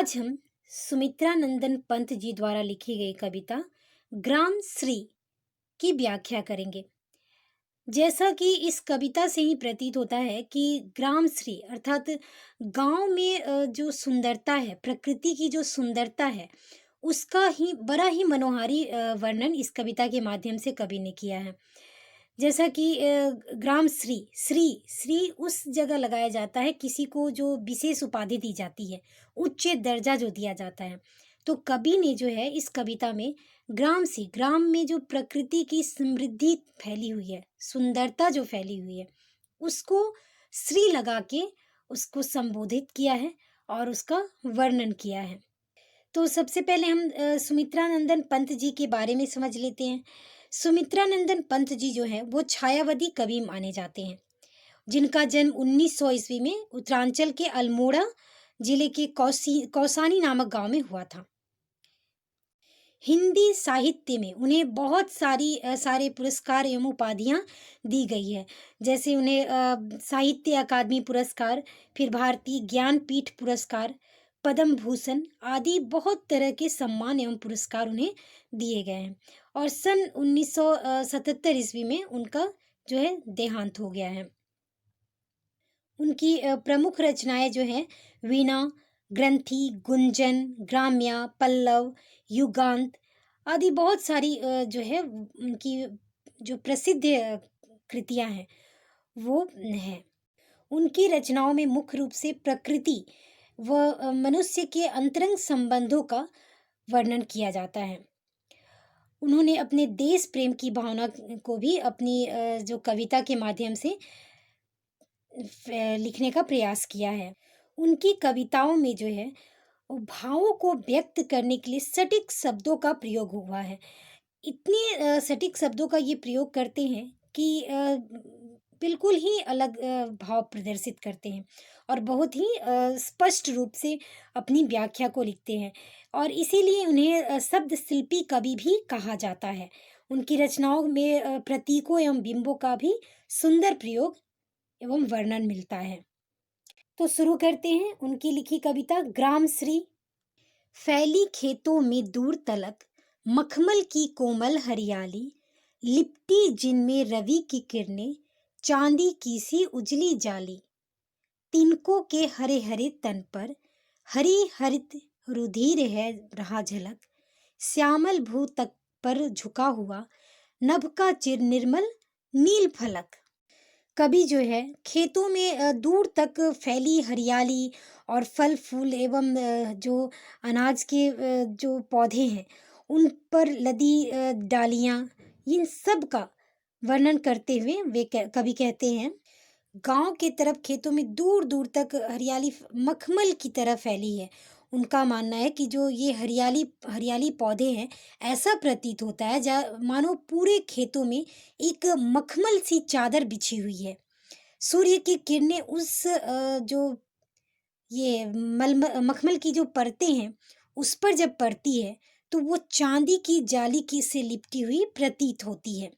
आज हम सुमित्रा नंदन पंत जी द्वारा लिखी गई कविता ग्राम श्री की व्याख्या करेंगे। जैसा कि इस कविता से ही प्रतीत होता है कि ग्राम श्री अर्थात गांव में जो सुंदरता है, प्रकृति की जो सुंदरता है, उसका ही बड़ा ही मनोहारी वर्णन इस कविता के माध्यम से कवि ने किया है। जैसा कि ग्राम श्री श्री श्री उस जगह लगाया जाता है किसी को जो विशेष उपाधि दी जाती है, उच्च दर्जा जो दिया जाता है। तो कवि ने जो है इस कविता में ग्राम से, ग्राम में जो प्रकृति की समृद्धि फैली हुई है, सुंदरता जो फैली हुई है, उसको श्री लगा के उसको संबोधित किया है और उसका वर्णन किया है। तो सबसे पहले हम सुमित्रा नंदन पंत जी के बारे में समझ लेते हैं। सुमित्रा नंदन पंत जी जो है वो छायावादी कवि माने जाते हैं, जिनका जन्म 1900 ईस्वी में उत्तरांचल के अल्मोड़ा जिले के कौसानी नामक गांव में हुआ था। हिंदी साहित्य में उन्हें बहुत सारे पुरस्कार एवं उपाधियां दी गई है। जैसे उन्हें साहित्य अकादमी पुरस्कार, फिर भारतीय ज्ञानपीठ पुरस्कार, पद्म भूषण आदि बहुत तरह के सम्मान एवं पुरस्कार उन्हें दिए गए हैं। और सन 1977 ईस्वी में उनका जो है देहांत हो गया है। उनकी प्रमुख रचनाएं जो हैं वीणा, ग्रंथि, गुंजन, ग्राम्या, पल्लव, युगांत आदि बहुत सारी जो है उनकी जो प्रसिद्ध कृतियां हैं वो हैं। उनकी रचनाओं में मुख्य रूप से प्रकृति व मनुष्य के अंतरंग संबंधों का वर्णन किया जाता है। उन्होंने अपने देश प्रेम की भावना को भी अपनी जो कविता के माध्यम से लिखने का प्रयास किया है। उनकी कविताओं में जो है वो भावों को व्यक्त करने के लिए सटीक शब्दों का प्रयोग हुआ है। इतने सटीक शब्दों का ये प्रयोग करते हैं कि बिल्कुल ही अलग भाव प्रदर्शित करते हैं और बहुत ही स्पष्ट रूप से अपनी व्याख्या को लिखते हैं और इसीलिए उन्हें शब्द शिल्पी कवि भी कहा जाता है। उनकी रचनाओं में प्रतीकों एवं बिंबों का भी सुंदर प्रयोग एवं वर्णन मिलता है। तो शुरू करते हैं उनकी लिखी कविता ग्राम श्री। फैली खेतों में दूर तलक मखमल की कोमल हरियाली, लिपटी जिनमें रवि की किरणें, चांदी की सी उजली जाली। तिनकों के हरे हरे तन पर हरी हरित रुधिर है रहा झलक, श्यामल भू तक पर झुका हुआ नभ का चिर निर्मल नील फलक। कवि जो है खेतों में दूर तक फैली हरियाली और फल फूल एवं जो अनाज के जो पौधे हैं उन पर लदी डालियां, इन सब का वर्णन करते हुए वे कवि कहते हैं गांव के तरफ खेतों में दूर दूर तक हरियाली मखमल की तरह फैली है। उनका मानना है कि जो ये हरियाली हरियाली पौधे हैं, ऐसा प्रतीत होता है मानो पूरे खेतों में एक मखमल सी चादर बिछी हुई है। सूर्य की किरणें उस जो ये मखमल की जो परतें हैं उस पर जब पड़ती है तो वो चांदी की जाली की से लिपटी हुई प्रतीत होती है।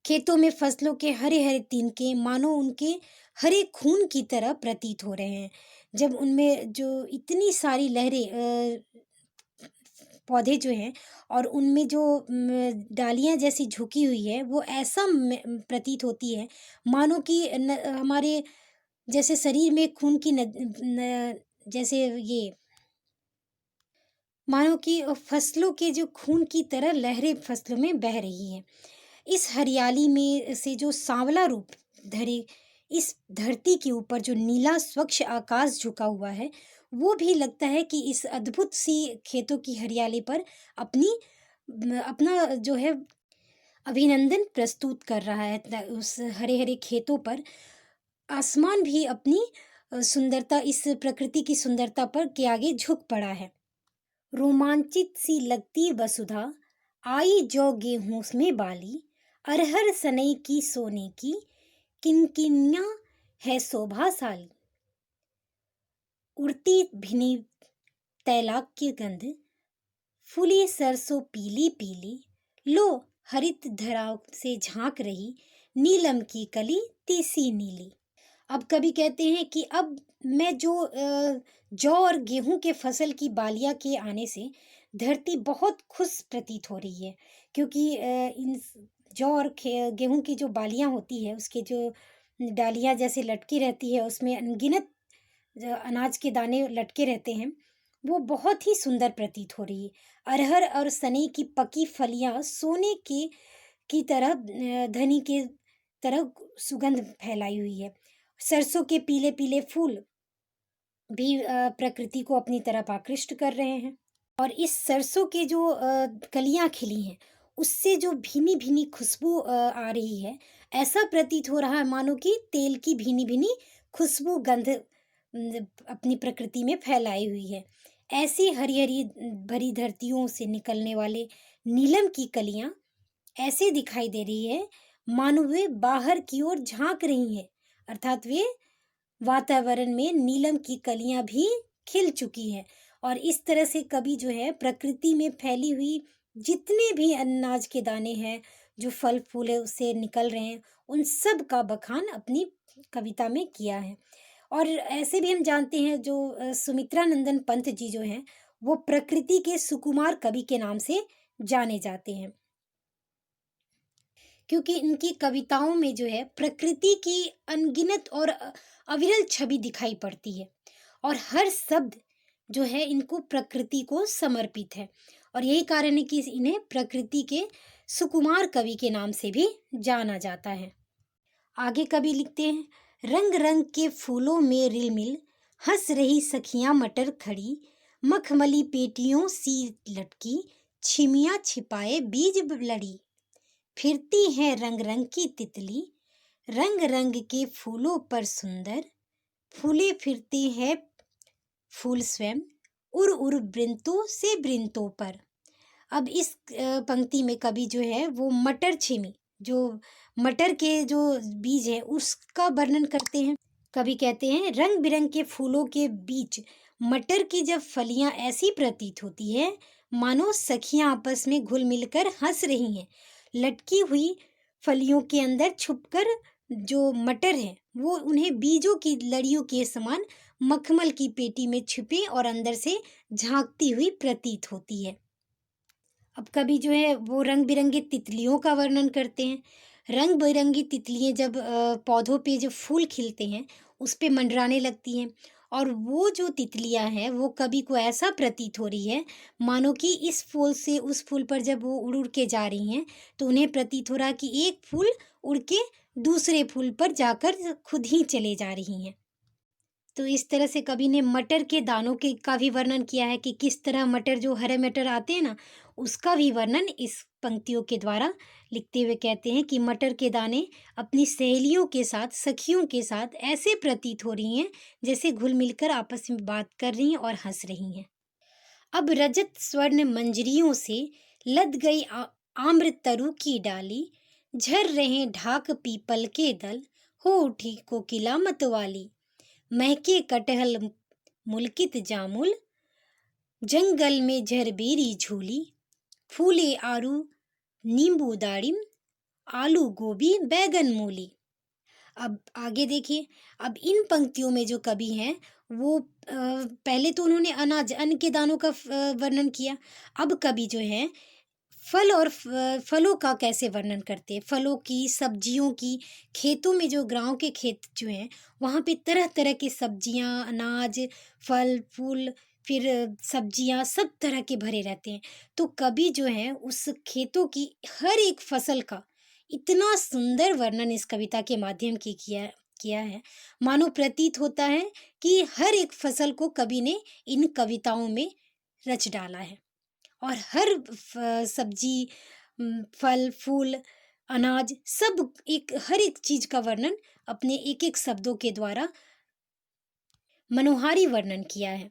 खेतों में फसलों के हरे हरे तिनके मानो उनके हरे खून की तरह प्रतीत हो रहे हैं। जब उनमें जो इतनी सारी लहरें पौधे जो हैं और उनमें जो डालियां जैसी झुकी हुई है वो ऐसा प्रतीत होती है मानो कि हमारे जैसे शरीर में खून की जैसे ये मानो कि फसलों के जो खून की तरह लहरें फसलों में बह रही हैं। इस हरियाली में से जो सांवला रूप धरे इस धरती के ऊपर जो नीला स्वच्छ आकाश झुका हुआ है वो भी लगता है कि इस अद्भुत सी खेतों की हरियाली पर अपनी अपना जो है अभिनंदन प्रस्तुत कर रहा है। उस हरे हरे खेतों पर आसमान भी अपनी सुंदरता, इस प्रकृति की सुंदरता पर के आगे झुक पड़ा है। रोमांचित सी लगती वसुधा आई जो गेहूं में बाली, अरहर सनई की सोने की किनकिनिया है शोभाशाली। उड़ती भिनी तैलाक की गंध, फूली सरसों पीली पीली, लो हरित धरा से झांक रही नीलम की कली तीसी नीली। अब कभी कहते हैं कि अब मैं जो जौ और गेहूं के फसल की बालियां के आने से धरती बहुत खुश प्रतीत हो रही है, क्योंकि जौ और गेहूं की जो बालियां होती है, उसके जो डालियां जैसे लटकी रहती है, उसमें अनगिनत अनाज के दाने लटके रहते हैं, वो बहुत ही सुंदर प्रतीत हो रही है। अरहर और सनई की पकी फलियां सोने की तरह धनी के तरह सुगंध फैलाई हुई है। सरसों के पीले पीले फूल भी प्रकृति को अपनी तरफ आकृष्ट कर रहे हैं। और इस सरसों के जो कलियां खिली हैं, उससे जो भीनी भीनी खुशबू आ रही है, ऐसा प्रतीत हो रहा है मानो कि तेल की भीनी भीनी खुशबू गंध अपनी प्रकृति में फैलाई हुई है। ऐसी हरी हरी भरी धरतियों से निकलने वाले नीलम की कलियां ऐसे दिखाई दे रही है मानो वे बाहर की ओर झांक रही हैं, अर्थात वे वातावरण में नीलम की कलियां भी खिल चुकी हैं। और इस तरह से कवि जो है प्रकृति में फैली हुई जितने भी अनाज के दाने हैं, जो फल फूल है उससे निकल रहे हैं, उन सब का बखान अपनी कविता में किया है। और ऐसे भी हम जानते हैं जो सुमित्रा नंदन पंत जी जो हैं, वो प्रकृति के सुकुमार कवि के नाम से जाने जाते हैं, क्योंकि इनकी कविताओं में जो है प्रकृति की अनगिनत और अविरल छवि दिखाई पड़ती है। और हर शब्द जो है इनको प्रकृति को समर्पित है, और यही कारण है कि इन्हें प्रकृति के सुकुमार कवि के नाम से भी जाना जाता है। आगे कवि लिखते हैं, रंग रंग के फूलों में रिलमिल हंस रही सखियां मटर खड़ी, मखमली पेटियों सी लटकी, छिमिया छिपाए बीज लड़ी, फिरती है रंग रंग की तितली, रंग रंग के फूलों पर सुंदर, फूले फिरते हैं फूल स्वयं, उड़ उड़ वृंतों से वृंतों पर। अब इस पंक्ति में कवि जो है वो मटर छिमी, जो मटर के जो बीज है उसका वर्णन करते हैं। कवि कहते हैं, रंग बिरंग के फूलों के बीच मटर की जब फलियां ऐसी प्रतीत होती है मानो सखियां आपस में घुल मिलकर हंस रही हैं। लटकी हुई फलियों के अंदर छुपकर जो मटर है वो उन्हें बीजों की लड़ियों के समान मखमल की पेटी में छुपे और अंदर से झांकती हुई प्रतीत होती है। अब कभी जो है वो रंग बिरंगी तितलियों का वर्णन करते हैं। रंग बिरंगी तितलियां जब पौधों पे जो फूल खिलते हैं उस पे मंडराने लगती हैं, और वो जो तितलियां हैं वो कवि को ऐसा प्रतीत हो रही है मानो कि इस फूल से उस फूल पर जब वो उड़ उड़ के जा रही हैं तो उन्हें प्रतीत हो रहा है कि एक फूल उड़ के दूसरे फूल पर जाकर खुद ही चले जा रही हैं। तो इस तरह से कवि ने मटर के दानों के का भी वर्णन किया है कि किस तरह मटर, जो हरे मटर आते हैं ना, उसका भी वर्णन इस पंक्तियों के द्वारा लिखते हुए कहते हैं कि मटर के दाने अपनी सहेलियों के साथ, सखियों के साथ ऐसे प्रतीत हो रही हैं जैसे घुल मिलकर आपस में बात कर रही हैं और हंस रही हैं। अब रजत स्वर्ण मंजरियों से लद गई आम्र तरु की डाली, झर रहे ढाक पीपल के दल, हो उठी कोकिला मतवाली, महके कटहल मुल्कित जामुल, जंगल में झरबेरी झूली, फूले आरू नींबू दाड़िम, आलू गोभी बैगन मूली। अब आगे देखिए, अब इन पंक्तियों में जो कवि हैं वो पहले तो उन्होंने अनाज, अन्न के दानों का वर्णन किया। अब कवि जो है फल और फलों का कैसे वर्णन करते हैं, फलों की, सब्जियों की। खेतों में जो गाँव के खेत जो हैं वहाँ पे तरह तरह की सब्जियां, अनाज, फल फूल, फिर सब्जियां सब तरह के भरे रहते हैं। तो कवि जो है उस खेतों की हर एक फसल का इतना सुंदर वर्णन इस कविता के माध्यम की किया है, मानो प्रतीत होता है कि हर एक फसल को कवि ने इन कविताओं में रच डाला है। और हर सब्जी, फल फूल, अनाज, सब एक हर एक चीज का वर्णन अपने एक एक शब्दों के द्वारा मनोहारी वर्णन किया है।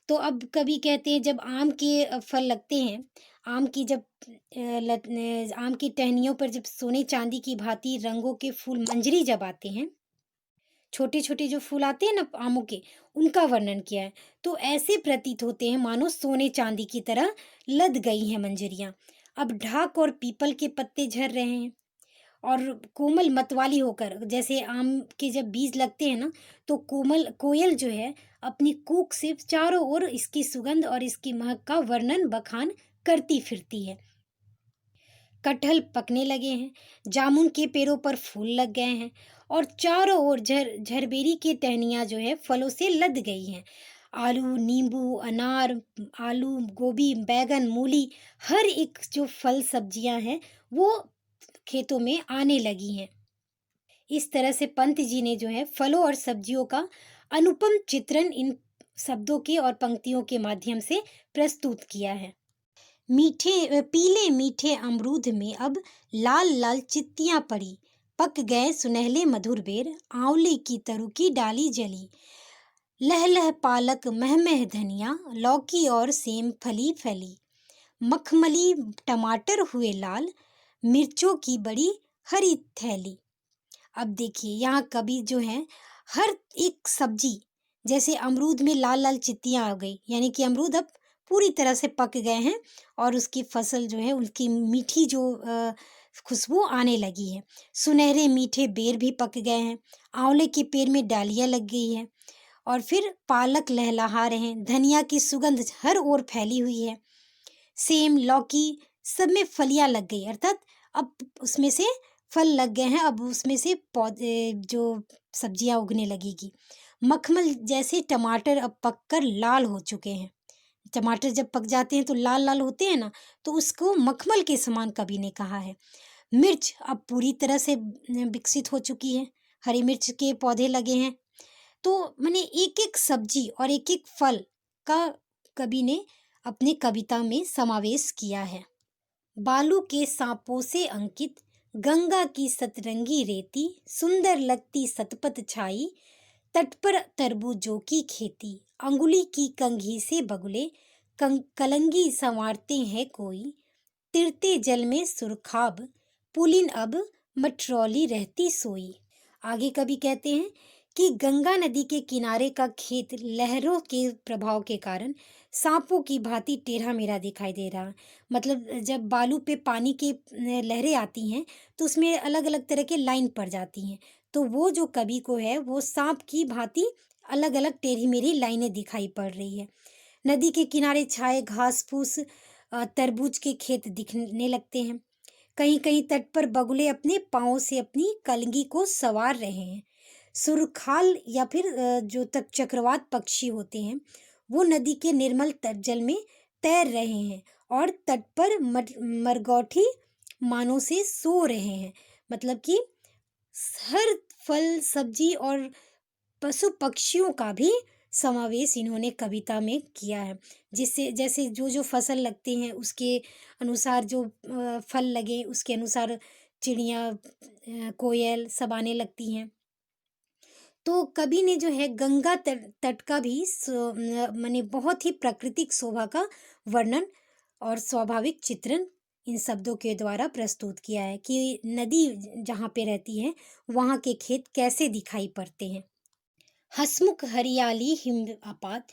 तो अब कवि कहते हैं, जब आम के फल लगते हैं, आम की जब आम की टहनियों पर जब सोने चांदी की भांति रंगों के फूल मंजरी जब आते हैं, छोटे छोटे जो फूल आते हैं ना आमों के, उनका वर्णन किया है। तो ऐसे प्रतीत होते हैं मानो सोने चांदी की तरह लद गई हैं मंजरियां। अब ढाक और पीपल के पत्ते झर रहे हैं, और कोमल मतवाली होकर, जैसे आम के जब बीज लगते हैं ना, तो कोमल कोयल जो है अपनी कूक से चारों ओर इसकी सुगंध और इसकी महक का वर्णन बखान करती फिरती है। कटहल पकने लगे हैं, जामुन के पेड़ों पर फूल लग गए हैं और चारों ओर झरबेरी की टहनियाँ जो है फलों से लद गई हैं। आलू, नींबू, अनार, आलू, गोभी, बैगन, मूली, हर एक जो फल सब्जियां हैं वो खेतों में आने लगी हैं। इस तरह से पंत जी ने जो है फलों और सब्जियों का अनुपम चित्रण इन शब्दों के और पंक्तियों के माध्यम से प्रस्तुत किया है। पीले मीठे अमरूद में अब लाल लाल चित्तियां पड़ी, पक गए सुनहले मधुर बेर, आंवले की तरु की डाली जली, लह लह पालक मह मह धनिया, लौकी और सेम फली फली, मखमली टमाटर हुए लाल, मिर्चों की बड़ी हरी थैली। अब देखिए यहाँ कवि जो है हर एक सब्जी, जैसे अमरूद में लाल लाल चित्तियां आ गई, यानी कि अमरूद अब पूरी तरह से पक गए हैं और उसकी फसल जो है उनकी मीठी जो खुशबू आने लगी है। सुनहरे मीठे बेर भी पक गए हैं, आंवले के पेड़ में डालियां लग गई है और फिर पालक लहलहा रहे हैं, धनिया की सुगंध हर ओर फैली हुई है, सेम लौकी सब में फलियां लग गई, अर्थात अब उसमें से फल लग गए हैं, अब उसमें से पौधे जो सब्जियां उगने लगेगी। मखमल जैसे टमाटर अब पककर लाल हो चुके हैं। टमाटर जब पक जाते हैं तो लाल लाल होते हैं ना, तो उसको मखमल के समान कवि ने कहा है। मिर्च अब पूरी तरह से विकसित हो चुकी है, हरी मिर्च के पौधे लगे हैं। तो मैंने एक एक सब्जी और एक एक फल का कवि ने अपनी कविता में समावेश किया है। बालू के सांपों से अंकित गंगा की सतरंगी रेती, सुंदर लगती सतपथ छाई, तट पर तरबूजों की खेती, अंगुली की कंघी से बगुले कलंगी संवारते हैं कोई, तिरते जल में सुरखाब, पुलिन अब मटरौली रहती सोई। आगे कवि कहते हैं कि गंगा नदी के किनारे का खेत लहरों के प्रभाव के कारण सांपों की भांति टेढ़ा मेढ़ा दिखाई दे रहा। मतलब जब बालू पे पानी की लहरें आती हैं तो उसमें अलग अलग तरह के लाइन पड़ जाती हैं, तो वो जो कवि को है वो सांप की भांति अलग अलग टेढ़ी मेढ़ी लाइनें दिखाई पड़ रही है। नदी के किनारे छाए घास फूस, तरबूज के खेत दिखने लगते हैं। कहीं कहीं तट पर बगुले अपने पाँव से अपनी कलगी को संवार रहे हैं। सुरखाल या फिर जो तक चक्रवात पक्षी होते हैं वो नदी के निर्मल तट जल में तैर रहे हैं और तट पर मरगौठी मानो से सो रहे हैं। मतलब कि हर फल सब्जी और पशु पक्षियों का भी समावेश इन्होंने कविता में किया है, जिससे जैसे जो जो फसल लगते हैं उसके अनुसार जो फल लगे उसके अनुसार चिड़िया कोयल सब आने लगती हैं। तो कवि ने जो है गंगा तट तट का भी माने बहुत ही प्राकृतिक शोभा का वर्णन और स्वाभाविक चित्रण इन शब्दों के द्वारा प्रस्तुत किया है कि नदी जहाँ पे रहती है वहाँ के खेत कैसे दिखाई पड़ते हैं। हसमुख हरियाली हिमपात,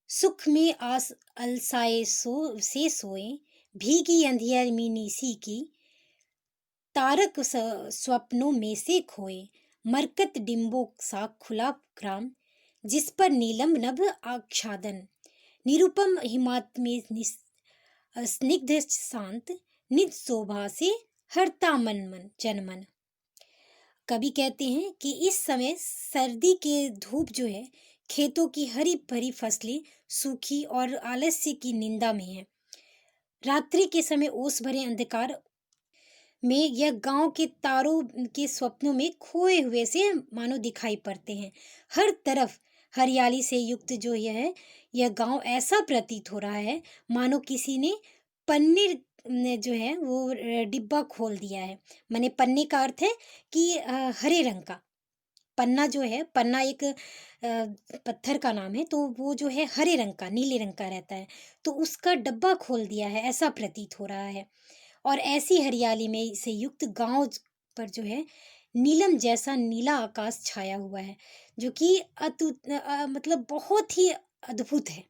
सुख में आस अलसाए से सोए, भीगी अंधियर में निसी की, तारक स्वप्नों में से खोए, मरकत डिम्बों सा खुला ग्राम, जिस पर नीलम नभ आच्छादन, निरुपम हिमात में स्निग्ध शांत, निज शोभा से हरता मन जनमन। कवि कहते हैं कि इस समय सर्दी के धूप जो है खेतों की हरी भरी फसलें सूखी और आलस्य की निंदा में है। रात्रि के समय ओस भरे अंधकार में यह गांव के तारों के स्वप्नों में खोए हुए से मानो दिखाई पड़ते हैं। हर तरफ हरियाली से युक्त जो यह गांव ऐसा प्रतीत हो रहा है मानो किसी ने पन्ने ने जो है वो डिब्बा खोल दिया है। माने पन्ने का अर्थ है कि हरे रंग का पन्ना जो है, पन्ना एक पत्थर का नाम है, तो वो जो है हरे रंग का नीले रंग का रहता है, तो उसका डब्बा खोल दिया है ऐसा प्रतीत हो रहा है। और ऐसी हरियाली में से युक्त गांव पर जो है नीलम जैसा नीला आकाश छाया हुआ है जो कि मतलब बहुत ही अद्भुत है।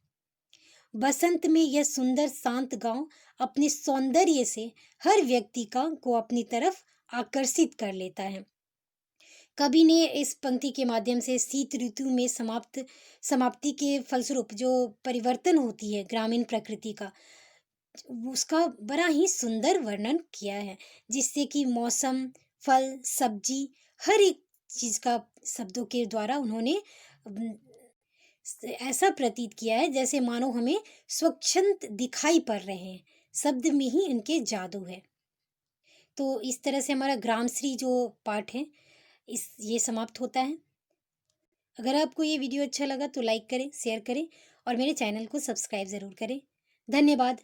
बसंत में यह सुंदर शांत गांव अपने सौंदर्य से हर व्यक्ति को अपनी तरफ आकर्षित कर लेता है। कवि ने इस पंक्ति के माध्यम से शीत ऋतु में समाप्ति के फलस्वरूप जो परिवर्तन होती है ग्रामीण प्रकृति का, उसका बड़ा ही सुंदर वर्णन किया है, जिससे कि मौसम, फल, सब्जी, हर एक चीज़ का शब्दों के द्वारा उन्होंने ऐसा प्रतीत किया है जैसे मानो हमें स्वच्छंद दिखाई पड़ रहे हैं। शब्द में ही इनके जादू है। तो इस तरह से हमारा ग्रामश्री जो पाठ है इस ये समाप्त होता है। अगर आपको ये वीडियो अच्छा लगा तो लाइक करें, शेयर करें और मेरे चैनल को सब्सक्राइब ज़रूर करें। धन्यवाद।